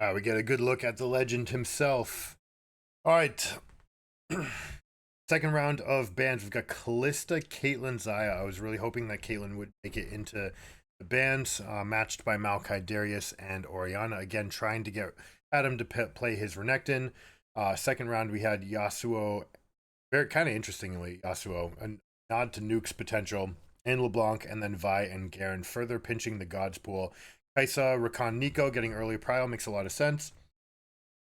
We get a good look at the legend himself. All right. Second round of bands. We've got Callista, Caitlyn, Zaya. I was really hoping that Caitlyn would make it into the bands, matched by Maokai, Darius, and Oriana. Again, trying to get Adam to play his Renekton. Second round, we had Yasuo. Very kind of interestingly, Yasuo, a nod to Nuke's potential, and LeBlanc, and then Vi and Garen, further pinching the Gods pool. Kaisa, Rakan, Nico getting early prio makes a lot of sense.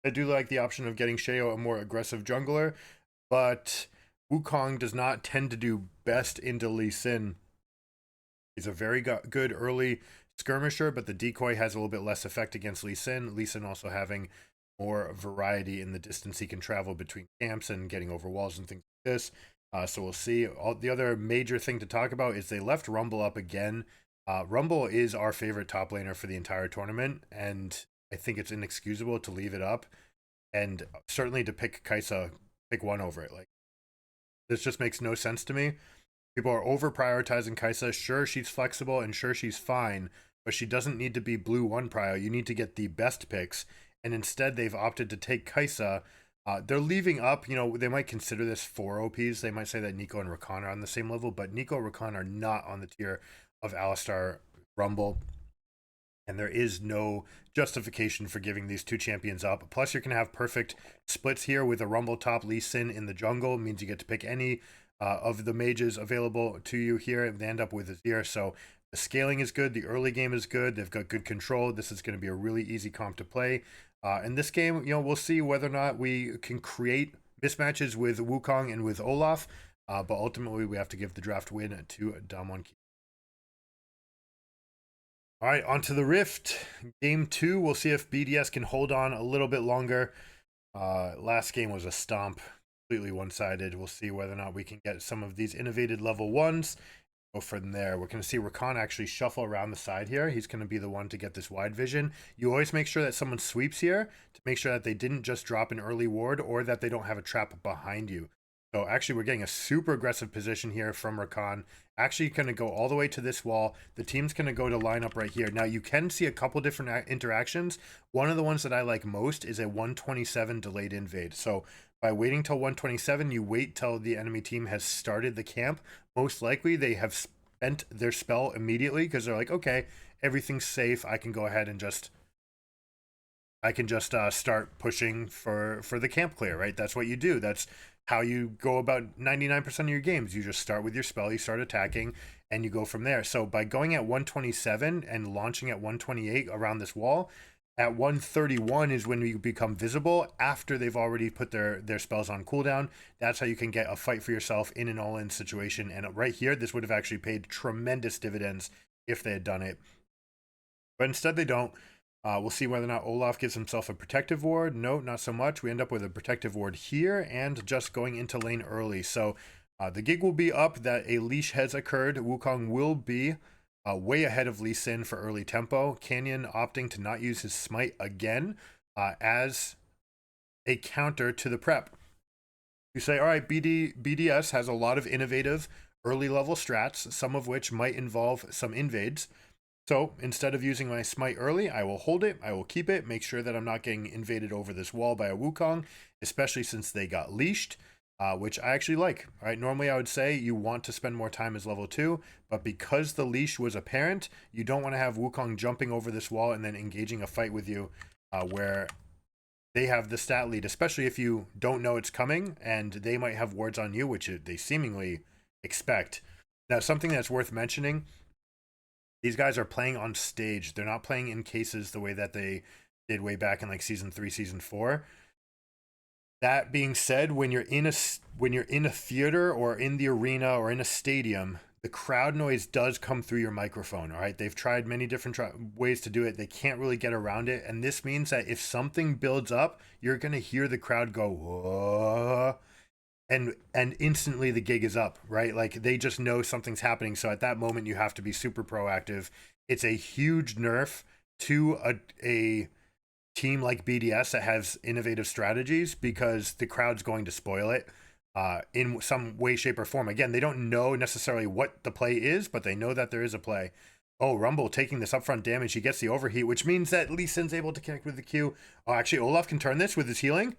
I do like the option of getting Sheo, a more aggressive jungler, but Wukong does not tend to do best into Lee Sin. He's a very good early skirmisher, but the decoy has a little bit less effect against Lee Sin. Lee Sin also having more variety in the distance he can travel between camps and getting over walls and things like this. So we'll see. The other major thing to talk about is they left Rumble up again. Rumble is our favorite top laner for the entire tournament, and I think it's inexcusable to leave it up, and certainly to pick Kaisa, pick one over it. Like, this just makes no sense to me. People are over prioritizing Kaisa. Sure, she's flexible and sure she's fine, but she doesn't need to be blue one prio. You need to get the best picks, and instead they've opted to take Kaisa. They're leaving up, they might consider this 4 OPs. They might say that Nico and Rakan are on the same level, but Nico and Rakan are not on the tier of Alistar, Rumble, and there is no justification for giving these two champions up. Plus, you're going to have perfect splits here with a Rumble top Lee Sin in the jungle. It means you get to pick any of the mages available to you here, and they end up with Azir. So the scaling is good. The early game is good. They've got good control. This is going to be a really easy comp to play. In this game, we'll see whether or not we can create mismatches with Wukong and with Olaf. But ultimately, we have to give the draft win to Damwon. All right, on to the Rift. Game 2, we'll see if BDS can hold on a little bit longer. Last game was a stomp, completely one-sided. We'll see whether or not we can get some of these innovated level 1s. Go from there. We're going to see Rakan actually shuffle around the side here. He's going to be the one to get this wide vision. You always make sure that someone sweeps here to make sure that they didn't just drop an early ward or that they don't have a trap behind you. So actually, we're getting a super aggressive position here from Rakan. Actually going to go all the way to this wall. The team's going to go to line up right here. Now, you can see a couple different interactions. One of the ones that I like most is a 127 delayed invade. So by waiting till 127, you wait till the enemy team has started the camp. Most likely, they have spent their spell immediately because they're like, okay, everything's safe. I can go ahead and just start pushing for the camp clear, right? That's what you do. That's how you go about 99% of your games. You just start with your spell, you start attacking, and you go from there. So by going at 127 and launching at 128 around this wall, at 131 is when you become visible after they've already put their spells on cooldown. That's how you can get a fight for yourself in an all-in situation. And right here, this would have actually paid tremendous dividends if they had done it. But instead they don't. We'll see whether or not Olaf gives himself a protective ward. No, not so much. We end up with a protective ward here and just going into lane early. So the gig will be up that a leash has occurred. Wukong will be way ahead of Lee Sin for early tempo. Canyon opting to not use his smite again as a counter to the prep. You say, all right, BDS has a lot of innovative early level strats, some of which might involve some invades. So instead of using my smite early, I will hold it, I will keep it, make sure that I'm not getting invaded over this wall by a Wukong, especially since they got leashed, which I actually like. All right, normally I would say you want to spend more time as level 2, but because the leash was apparent, you don't want to have Wukong jumping over this wall and then engaging a fight with you where they have the stat lead, especially if you don't know it's coming and they might have wards on you, which they seemingly expect. Now, something that's worth mentioning, these guys are playing on stage. They're not playing in cases the way that they did way back in like season 3, season 4. That being said, when you're in a theater or in the arena or in a stadium, the crowd noise does come through your microphone. All right, they've tried many different ways to do it. They can't really get around it, and this means that if something builds up, you're gonna hear the crowd go, whoa, and instantly the gig is up, right? Like they just know something's happening. So at that moment, you have to be super proactive. It's a huge nerf to a team like BDS that has innovative strategies because the crowd's going to spoil it in some way, shape, or form. Again, they don't know necessarily what the play is, but they know that there is a play. Oh, Rumble taking this upfront damage. He gets the overheat, which means that Lee Sin's able to connect with the Q. Oh, actually, Olaf can turn this with his healing.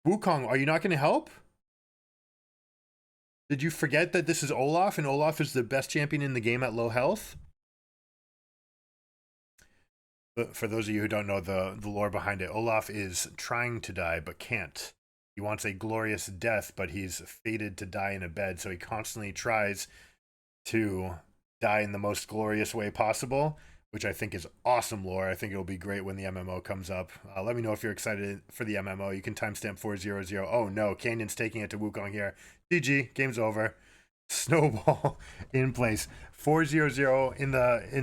Wukong, are you not going to help? Did you forget that this is Olaf, and Olaf is the best champion in the game at low health? But for those of you who don't know the lore behind it, Olaf is trying to die, but can't. He wants a glorious death, but he's fated to die in a bed, so he constantly tries to die in the most glorious way possible, which I think is awesome lore. I think it'll be great when the MMO comes up. Let me know if you're excited for the MMO. You can timestamp 400. Oh no, Canyon's taking it to Wukong here. GG, game's over. Snowball in place. 400 in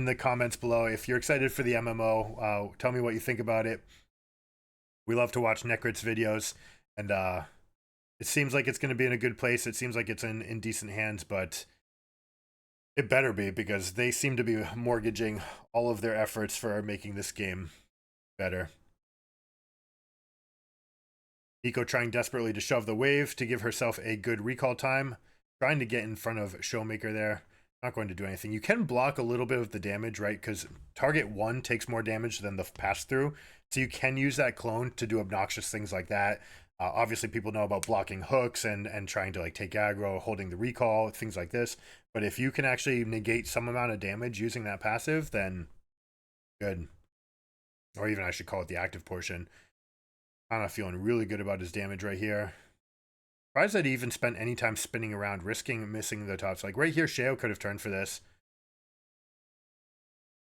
the comments below. If you're excited for the MMO, tell me what you think about it. We love to watch Necrit's videos, and it seems like it's going to be in a good place. It seems like it's in decent hands, but it better be, because they seem to be mortgaging all of their efforts for making this game better. Nico trying desperately to shove the wave to give herself a good recall time. Trying to get in front of Showmaker there. Not going to do anything. You can block a little bit of the damage, right? Because target 1 takes more damage than the pass-through. So you can use that clone to do obnoxious things like that. Obviously, people know about blocking hooks and trying to like take aggro, holding the recall, things like this. But if you can actually negate some amount of damage using that passive, then good. Or even I should call it the active portion. Kind of feeling really good about his damage right here. Surprised that he even spent any time spinning around, risking missing the tops. Like right here, Sheo could have turned for this.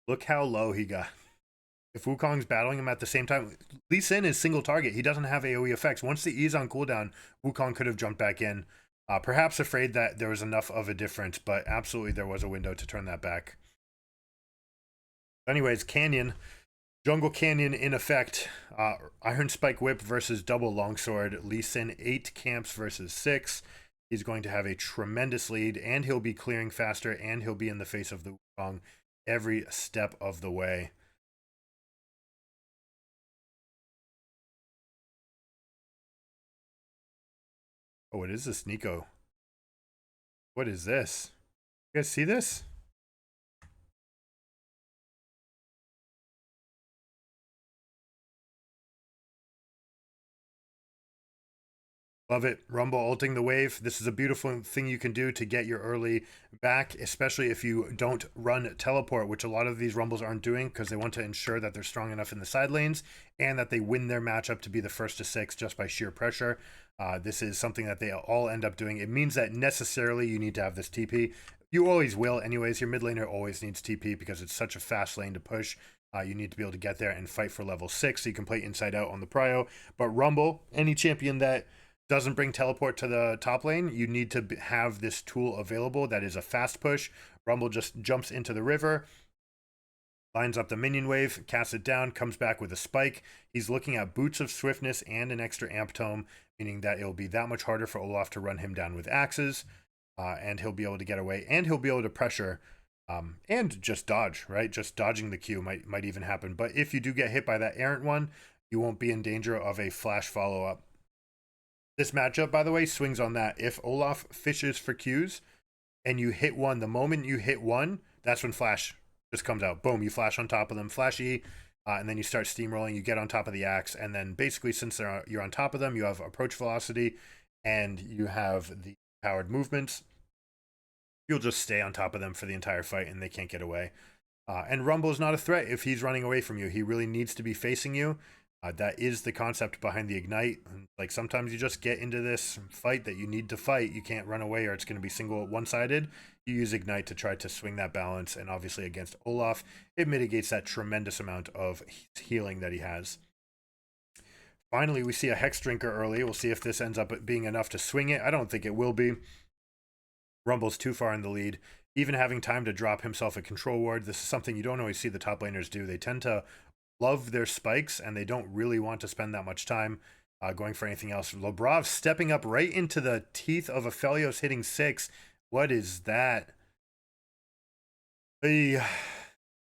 Look how low he got. If Wukong's battling him at the same time, Lee Sin is single target. He doesn't have AoE effects. Once the E is on cooldown, Wukong could have jumped back in. Perhaps afraid that there was enough of a difference, but absolutely there was a window to turn that back. Anyways, Canyon. Jungle Canyon in effect. Iron Spike Whip versus Double Longsword. Lee Sin 8 camps versus 6. He's going to have a tremendous lead, and he'll be clearing faster, and he'll be in the face of the Wukong every step of the way. Oh, what is this, Nico? What is this? You guys see this? Love it. Rumble ulting the wave. This is a beautiful thing you can do to get your early back, especially if you don't run teleport, which a lot of these Rumbles aren't doing because they want to ensure that they're strong enough in the side lanes and that they win their matchup to be the first to 6 just by sheer pressure. This is something that they all end up doing. It means that necessarily you need to have this TP. You always will anyways. Your mid laner always needs TP because it's such a fast lane to push. You need to be able to get there and fight for level 6 so you can play inside out on the prio. But Rumble, any champion that doesn't bring teleport to the top lane, you need to have this tool available that is a fast push. Rumble just jumps into the river, lines up the minion wave, casts it down, comes back with a spike. He's looking at Boots of Swiftness and an extra Amp Tome, meaning that it'll be that much harder for Olaf to run him down with axes, and he'll be able to get away, and he'll be able to pressure and just dodge, right? Just dodging the Q might even happen. But if you do get hit by that errant one, you won't be in danger of a flash follow-up. This matchup, by the way, swings on that. If Olaf fishes for Qs and you hit one, the moment you hit one, that's when flash just comes out. Boom, you flash on top of them, flash E, and then you start steamrolling, you get on top of the axe, and then basically since you're on top of them, you have approach velocity and you have the powered movements. You'll just stay on top of them for the entire fight and they can't get away. And Rumble is not a threat if he's running away from you. He really needs to be facing you. That is the concept behind the Ignite. Like sometimes you just get into this fight that you need to fight. You can't run away or it's going to be single one-sided. You use Ignite to try to swing that balance. And obviously against Olaf, it mitigates that tremendous amount of healing that he has. Finally, we see a Hex Drinker early. We'll see if this ends up being enough to swing it. I don't think it will be. Rumble's too far in the lead. Even having time to drop himself a control ward. This is something you don't always see the top laners do. They tend to love their spikes and they don't really want to spend that much time going for anything else. Lobrov stepping up right into the teeth of Aphelios, hitting 6. What is that? I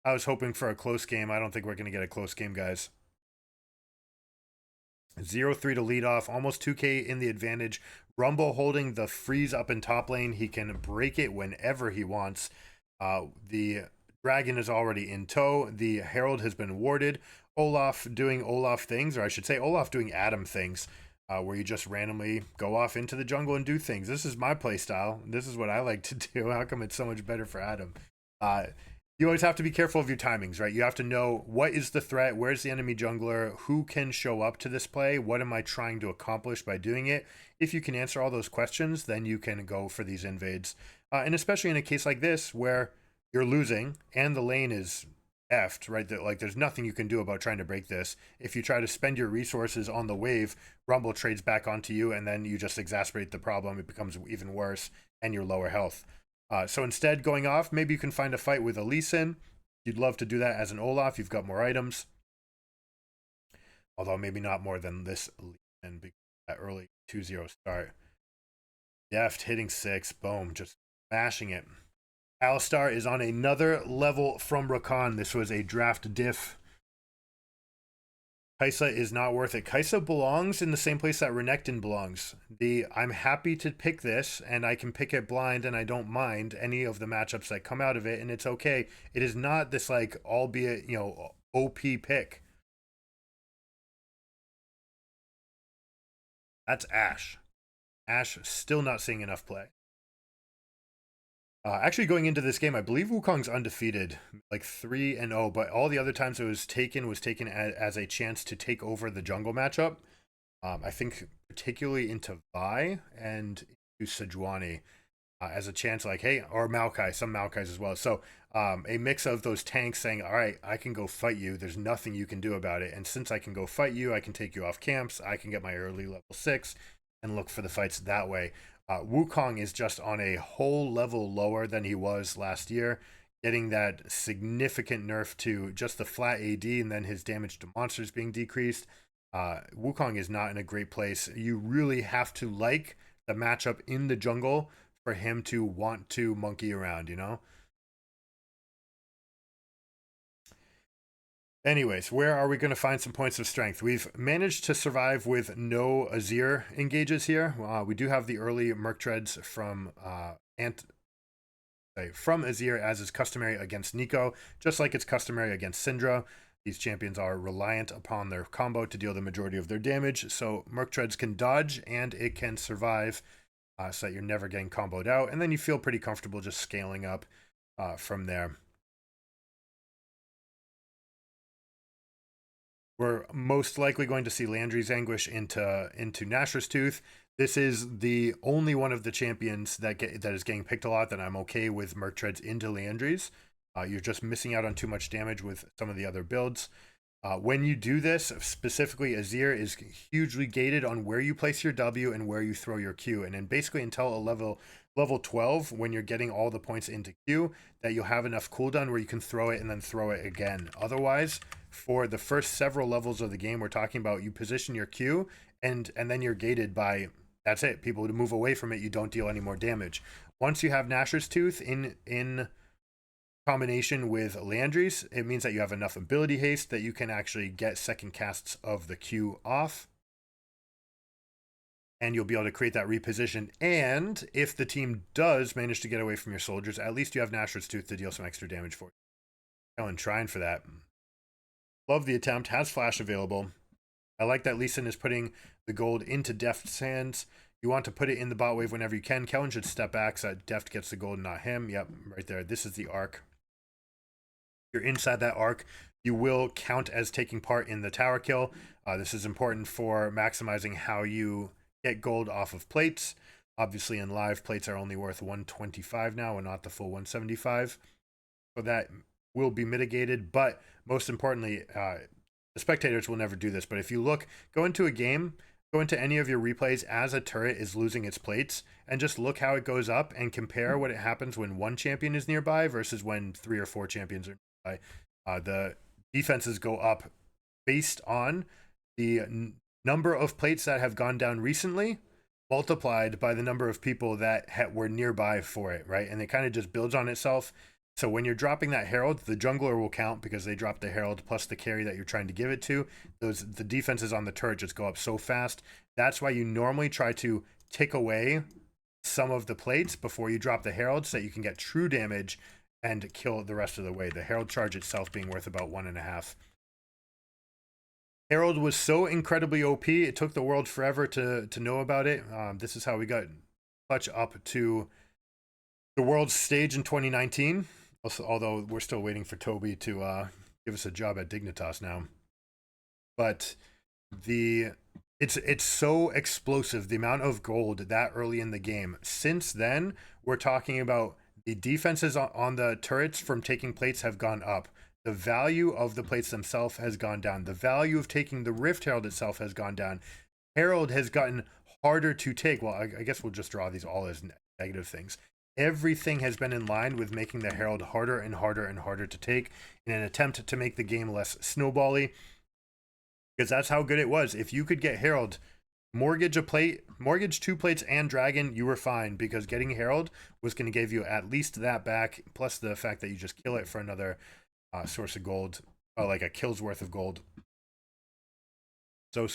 was hoping for a close game. I don't think we're going to get a close game, guys. 0-3 to lead off, almost 2k in the advantage. Rumble holding the freeze up in top lane. He can break it whenever he wants. The Dragon is already in tow. The Herald has been warded. Olaf doing Olaf things, or I should say Olaf doing Adam things, where you just randomly go off into the jungle and do things. This is my play style. This is what I like to do. How come it's so much better for Adam? You always have to be careful of your timings, right? You have to know what is the threat, where's the enemy jungler, who can show up to this play, what am I trying to accomplish by doing it? If you can answer all those questions, then you can go for these invades. And especially in a case like this where you're losing and the lane is effed, right? Like there's nothing you can do about trying to break this. If you try to spend your resources on the wave, Rumble trades back onto you, and then you just exacerbate the problem. It becomes even worse, and you're lower health. So instead, going off, maybe you can find a fight with a Lee Sin. You'd love to do that as an Olaf. You've got more items. Although maybe not more than this Lee Sin, because that early 2-0 start. Deft hitting 6. Boom. Just mashing it. Alistar is on another level from Rakan. This was a draft diff. Kai'Sa is not worth it. Kai'Sa belongs in the same place that Renekton belongs. I'm happy to pick this, and I can pick it blind, and I don't mind any of the matchups that come out of it, and it's okay. It is not this, like, albeit, OP pick. That's Ashe. Ashe still not seeing enough play. Actually, going into this game, I believe Wukong's undefeated, like 3-0, but all the other times it was taken as a chance to take over the jungle matchup. I think particularly into Vi and into Sejuani as a chance, like, hey, or Maokai, some Maokais as well. So a mix of those tanks saying, all right, I can go fight you. There's nothing you can do about it. And since I can go fight you, I can take you off camps. I can get my early level 6 and look for the fights that way. Wukong is just on a whole level lower than he was last year, getting that significant nerf to just the flat AD and then his damage to monsters being decreased. Wukong is not in a great place. You really have to like the matchup in the jungle for him to want to monkey around, Anyways, where are we going to find some points of strength? We've managed to survive with no Azir engages here. We do have the early Merc Treads from Azir, as is customary against Nico, just like it's customary against Syndra. These champions are reliant upon their combo to deal the majority of their damage, so Merc Treads can dodge and it can survive so that you're never getting comboed out, and then you feel pretty comfortable just scaling up from there. We're most likely going to see Landry's Anguish into Nashor's Tooth. This is the only one of the champions that is getting picked a lot that I'm okay with Merc Treads into Landry's. You're just missing out on too much damage with some of the other builds. When you do this, specifically Azir is hugely gated on where you place your W and where you throw your Q. And then basically until a level 12, when you're getting all the points into Q, that you'll have enough cooldown where you can throw it and then throw it again. Otherwise, for the first several levels of the game, we're talking about you position your Q and then you're gated by, that's it. People to move away from it, you don't deal any more damage. Once you have Nashor's Tooth in combination with Landry's, it means that you have enough ability haste that you can actually get second casts of the Q off. And you'll be able to create that reposition. And if the team does manage to get away from your soldiers, at least you have Nashor's Tooth to deal some extra damage for you. Ellen trying for that. Love the attempt. Has flash available. I like that Lee Sin is putting the gold into Deft's hands. You want to put it in the bot wave whenever you can. Kellen should step back so that Deft gets the gold, not him. Yep, right there. This is the arc. You're inside that arc, you will count as taking part in the tower kill. This is important for maximizing how you get gold off of plates. Obviously in live, plates are only worth 125 now and not the full 175. So that will be mitigated, but most importantly, the spectators will never do this, but if you go into a game, go into any of your replays as a turret is losing its plates and just look how it goes up and compare what it happens when one champion is nearby versus when 3 or 4 champions are nearby. The defenses go up based on the number of plates that have gone down recently multiplied by the number of people that were nearby for it, right? And it kind of just builds on itself. So when you're dropping that Herald, the jungler will count because they dropped the Herald plus the carry that you're trying to give it to. The defenses on the turret just go up so fast. That's why you normally try to tick away some of the plates before you drop the Herald so that you can get true damage and kill the rest of the way. The Herald charge itself being worth about 1.5. Herald was so incredibly OP, it took the world forever to know about it. This is how we got Clutch up to the world stage in 2019. Also, although we're still waiting for Toby to give us a job at Dignitas now. But it's so explosive, the amount of gold that early in the game. Since then, we're talking about the defenses on the turrets from taking plates have gone up. The value of the plates themselves has gone down. The value of taking the Rift Herald itself has gone down. Herald has gotten harder to take. Well, I guess we'll just draw these all as negative things. Everything has been in line with making the Herald harder and harder and harder to take in an attempt to make the game less snowbally. Because that's how good it was. If you could get Herald, mortgage 2 plates and Dragon, you were fine, because getting Herald was going to give you at least that back, plus the fact that you just kill it for another source of gold, like a kill's worth of gold. So.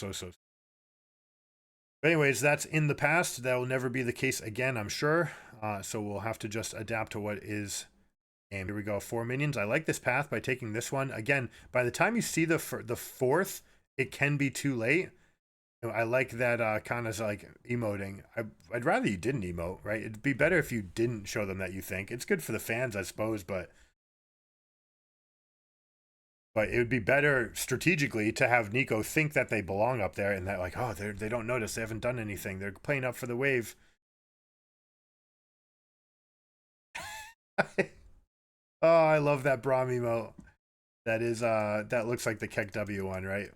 But anyways, that's in the past. That will never be the case again, I'm sure. So we'll have to just adapt to what is. And here we go, 4 minions. I like this path by taking this one. Again, by the time you see the fourth, it can be too late. I like that kind of like emoting. I'd rather you didn't emote, right? It'd be better if you didn't show them that you think. It's good for the fans, I suppose, but it would be better strategically to have Nico think that they belong up there and that, like, oh, they don't notice, they haven't done anything, they're playing up for the wave. Oh, I love that Braum emote. That is that looks like the Keck W one, right?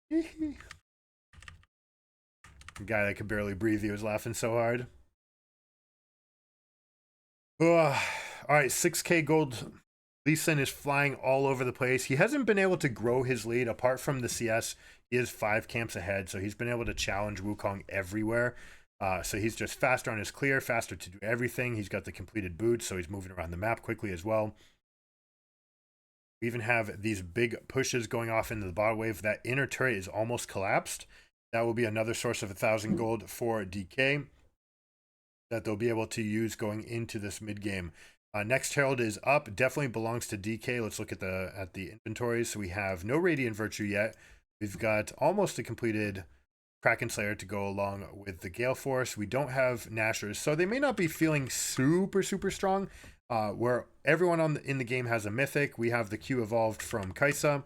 The guy that could barely breathe, he was laughing so hard. Ugh. All right, 6K gold. Lee Sin is flying all over the place. He hasn't been able to grow his lead apart from the CS. He is 5 camps ahead, so he's been able to challenge Wukong everywhere. So he's just faster on his clear, faster to do everything. He's got the completed boots, so he's moving around the map quickly as well. We even have these big pushes going off into the bot wave. That inner turret is almost collapsed. That will be another source of 1,000 gold for DK that they'll be able to use going into this mid game. Next Herald is up. Definitely belongs to DK. Let's look at the inventories. So we have no Radiant Virtue yet. We've got almost a completed Kraken Slayer to go along with the Gale Force. We don't have Nashers, so they may not be feeling super strong. Where everyone in the game has a mythic. We have the Q evolved from Kaisa,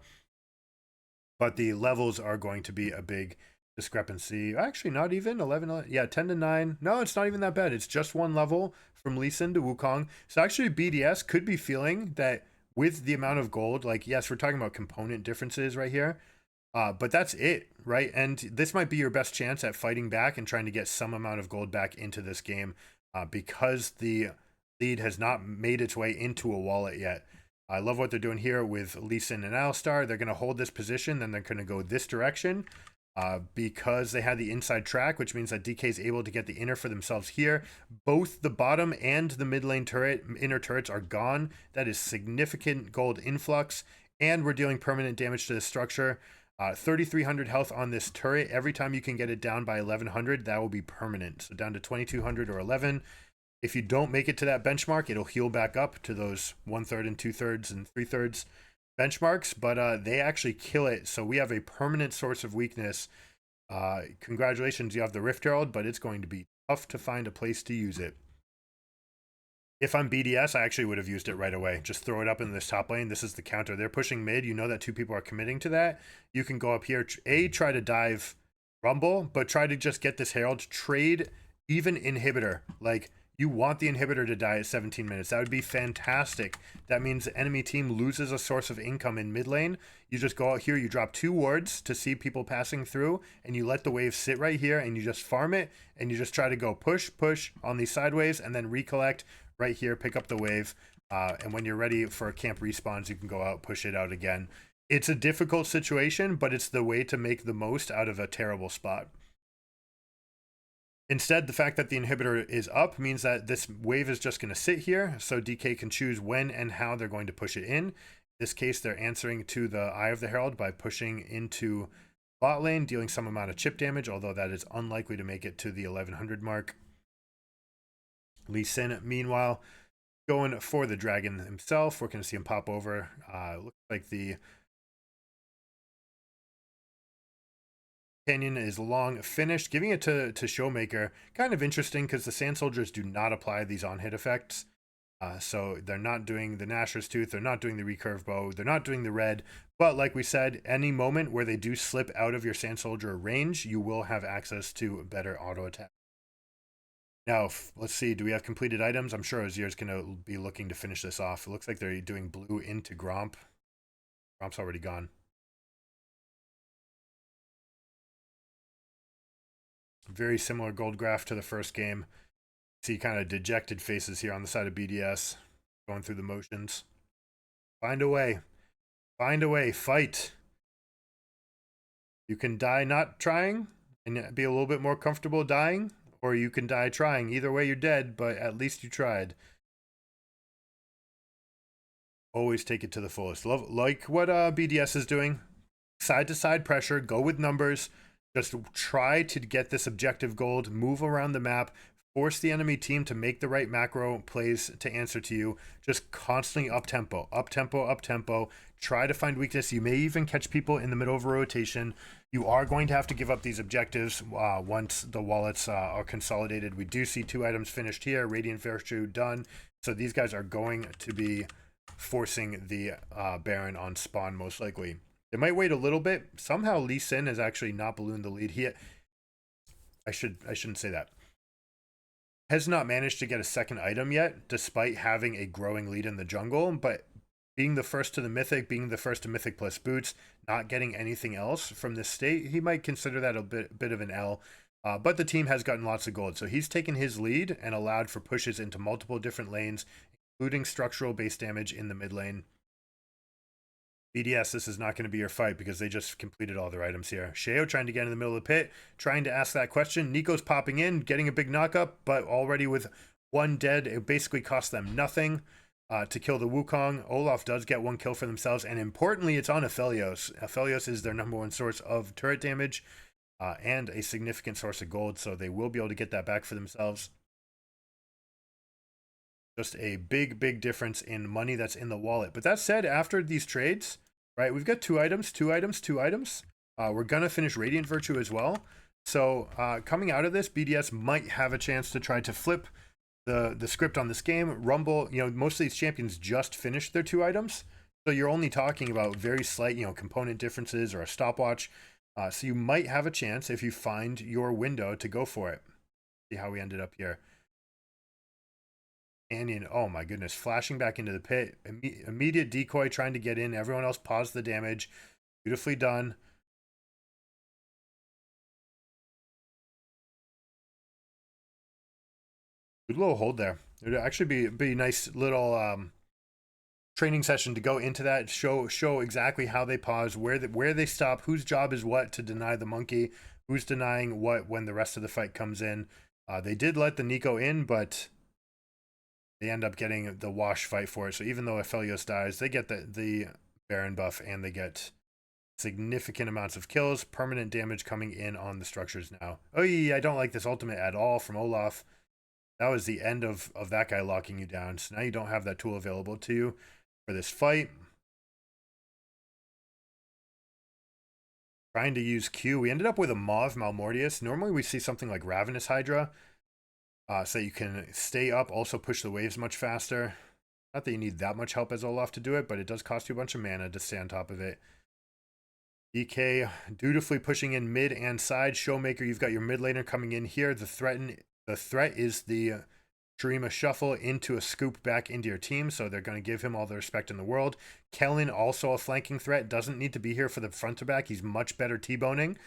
but the levels are going to be a big discrepancy. Actually, not even 11. Yeah, 10 to 9. No, it's not even that bad. It's just 1 level from Lee Sin to Wukong. So actually, BDS could be feeling that with the amount of gold. Like, yes, we're talking about component differences right here. But that's it, right? And this might be your best chance at fighting back and trying to get some amount of gold back into this game, because the lead has not made its way into a wallet yet. I love what they're doing here with Lee Sin and Alistar. They're going to hold this position, then they're going to go this direction, because they had the inside track, which means that DK is able to get the inner for themselves here. Both the bottom and the mid lane inner turrets are gone. That is significant gold influx, and we're dealing permanent damage to the structure. 3,300 health on this turret. Every time you can get it down by 1,100, that will be permanent. So down to 2,200 or 11. If you don't make it to that benchmark, it'll heal back up to those 1/3 and 2/3 and 3/3 benchmarks, but they actually kill it. So we have a permanent source of weakness. Congratulations, you have the Rift Herald, but it's going to be tough to find a place to use it. If I'm BDS, I actually would have used it right away. Just throw it up in this top lane. This is the counter. They're pushing mid. You know that 2 people are committing to that. You can go up here. Try to dive Rumble, but try to just get this Herald. Trade even inhibitor. Like, you want the inhibitor to die at 17 minutes. That would be fantastic. That means the enemy team loses a source of income in mid lane. You just go out here, you drop 2 wards to see people passing through, and you let the wave sit right here, and you just farm it, and you just try to go push on these side waves, and then recollect right here, pick up the wave, and when you're ready for a camp respawns, you can go out, push it out again. It's a difficult situation, but it's the way to make the most out of a terrible spot. Instead, the fact that the inhibitor is up means that this wave is just going to sit here, so DK can choose when and how they're going to push it in. In this case, they're answering to the Eye of the Herald by pushing into bot lane, dealing some amount of chip damage, although that is unlikely to make it to the 1100 mark. Lee Sin, meanwhile, going for the dragon himself. We're going to see him pop over. Looks like the canyon is long finished, giving it to Showmaker. Kind of interesting because the Sand Soldiers do not apply these on-hit effects. So they're not doing the Nashor's Tooth, they're not doing the recurve bow, they're not doing the red. But like we said, any moment where they do slip out of your Sand Soldier range, you will have access to better auto attack. Now, let's see, do we have completed items? I'm sure Azir's going to be looking to finish this off. It looks like they're doing blue into Gromp. Gromp's already gone. Very similar gold graph to the first game. See kind of dejected faces here on the side of BDS, going through the motions. Find a way. Find a way. Fight. You can die not trying and be a little bit more comfortable dying, or you can die trying. Either way, you're dead, but at least you tried. Always take it to the fullest. Like what BDS is doing. Side to side pressure. Go with numbers. Just try to get this objective gold. Move around the map. Force the enemy team to make the right macro plays to answer to you. Just constantly up tempo, up tempo, up tempo. Try to find weakness. You may even catch people in the middle of a rotation. You are going to have to give up these objectives once the wallets are consolidated. We do see 2 items finished here. Radiant Virtue done. So these guys are going to be forcing the Baron on spawn most likely. They might wait a little bit. Somehow Lee Sin has actually not ballooned the lead. I shouldn't say that. Has not managed to get a second item yet, despite having a growing lead in the jungle, but being the first to the Mythic, being the first to Mythic plus boots, not getting anything else from this state, he might consider that a bit of an L. But the team has gotten lots of gold, so he's taken his lead and allowed for pushes into multiple different lanes, including structural base damage in the mid lane. BDS, this is not going to be your fight because they just completed all their items here. Sheo trying to get in the middle of the pit, trying to ask that question. Nico's popping in, getting a big knock-up, but already with 1 dead, it basically cost them nothing to kill the Wukong. Olaf does get 1 kill for themselves, and importantly, it's on Aphelios. Aphelios is their #1 source of turret damage and a significant source of gold, so they will be able to get that back for themselves. Just a big difference in money that's in the wallet. But that said, after these trades, right, we've got 2 items. We're gonna finish Radiant Virtue as well. So coming out of this, BDS might have a chance to try to flip the script on this game. Rumble, most of these champions just finished their 2 items. So you're only talking about very slight, component differences or a stopwatch. So you might have a chance if you find your window to go for it. See how we ended up here. Canyon, oh my goodness, flashing back into the pit. Immediate decoy trying to get in. Everyone else paused the damage. Beautifully done. Good little hold there. It would actually be a nice little training session to go into that. Show exactly how they pause, where they stop, whose job is what to deny the monkey, who's denying what when the rest of the fight comes in. They did let the Nico in, but they end up getting the wash fight for it. So even though Aphelios dies, they get the Baron buff and they get significant amounts of kills, permanent damage coming in on the structures now. Oh yeah, I don't like this ultimate at all from Olaf. That was the end of that guy locking you down. So now you don't have that tool available to you for this fight. Trying to use Q. We ended up with a Mauve Malmortius. Normally we see something like Ravenous Hydra. So you can stay up, also push the waves much faster. Not that you need that much help as Olaf to do it, but it does cost you a bunch of mana to stay on top of it. DK dutifully pushing in mid and side. Showmaker, you've got your mid laner coming in here. The threat is the Shurima shuffle into a scoop back into your team, so they're going to give him all the respect in the world. Kellen, also a flanking threat, doesn't need to be here for the front to back. He's much better T-boning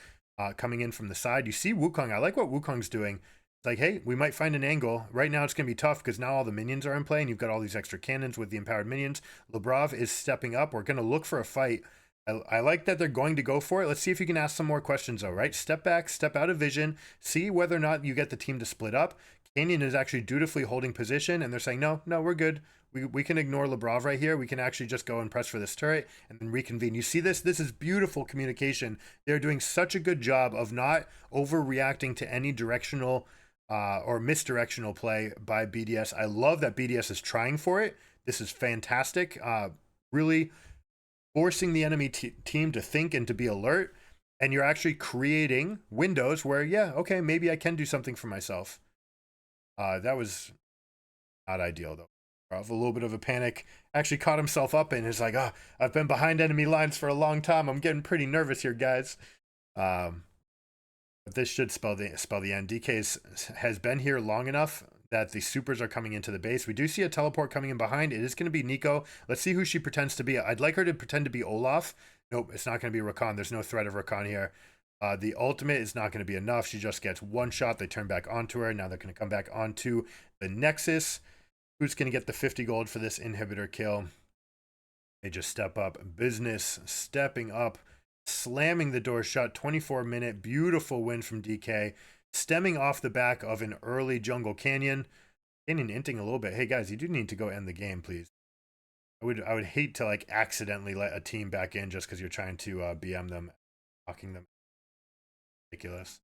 coming in from the side. You see Wukong. I like what Wukong's doing. Like, hey, we might find an angle. Right now it's going to be tough because now all the minions are in play and you've got all these extra cannons with the empowered minions. Labrov is stepping up. We're going to look for a fight. I like that they're going to go for it. Let's see if you can ask some more questions though, right? Step back, step out of vision, see whether or not you get the team to split up. Canyon is actually dutifully holding position and they're saying, no, we're good. We can ignore Labrov right here. We can actually just go and press for this turret and then reconvene. You see this? This is beautiful communication. They're doing such a good job of not overreacting to any directional or misdirectional play by BDS. I love that BDS is trying for it. This is fantastic. Really forcing the enemy team to think and to be alert. And you're actually creating windows where, yeah, okay, maybe I can do something for myself. That was not ideal, though. A little bit of a panic. Actually caught himself up and is like, I've been behind enemy lines for a long time. I'm getting pretty nervous here, guys. But this should spell the end. DK has been here long enough that the supers are coming into the base. We do see a teleport coming in behind. It is going to be Nico. Let's see who she pretends to be. I'd like her to pretend to be Olaf. Nope, it's not going to be Rakan. There's no threat of Rakan here. The ultimate is not going to be enough. She just gets one shot. They turn back onto her. Now they're going to come back onto the Nexus. Who's going to get the 50 gold for this inhibitor kill? They just step up. Business stepping up, slamming the door shut. 24-minute beautiful win from DK, stemming off the back of an early jungle Canyon. Canyon inting a little bit. Hey guys, you do need to go end the game, please. I would hate to like accidentally let a team back in just because you're trying to BM them, knocking them. Ridiculous.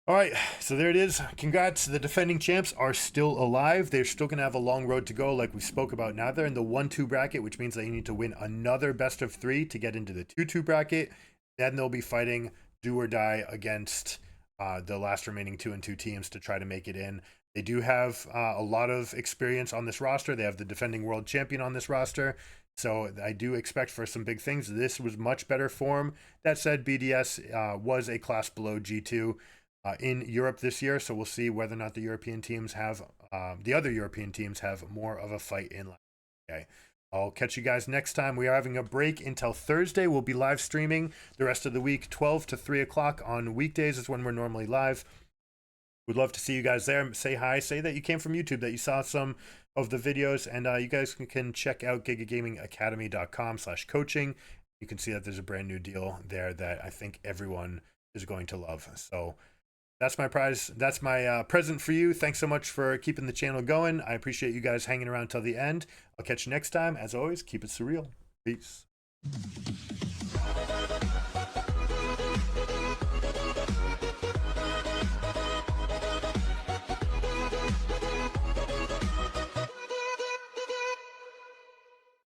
All right, so there it is. Congrats. The defending champs are still alive. They're still going to have a long road to go, like we spoke about. Now they're in the 1-2 bracket, which means that you need to win another best of 3 to get into the 2-2 bracket. Then they'll be fighting do or die against the last remaining 2-2 teams to try to make it in. They do have a lot of experience on this roster. They have the defending world champion on this roster. So I do expect for some big things. This was much better form. That said, BDS was a class below G2 in Europe this year. So we'll see whether or not the European teams have, the other European teams have more of a fight in. Okay. I'll catch you guys next time. We are having a break until Thursday. We'll be live streaming the rest of the week. 12 to 3 o'clock on weekdays is when we're normally live. We'd love to see you guys there. Say hi. Say that you came from YouTube, that you saw some of the videos. And you guys can check out gigagamingacademy.com/coaching. You can see that there's a brand new deal there that I think everyone is going to love. So that's my prize. That's my present for you. Thanks so much for keeping the channel going. I appreciate you guys hanging around till the end. I'll catch you next time. As always, keep it surreal. Peace.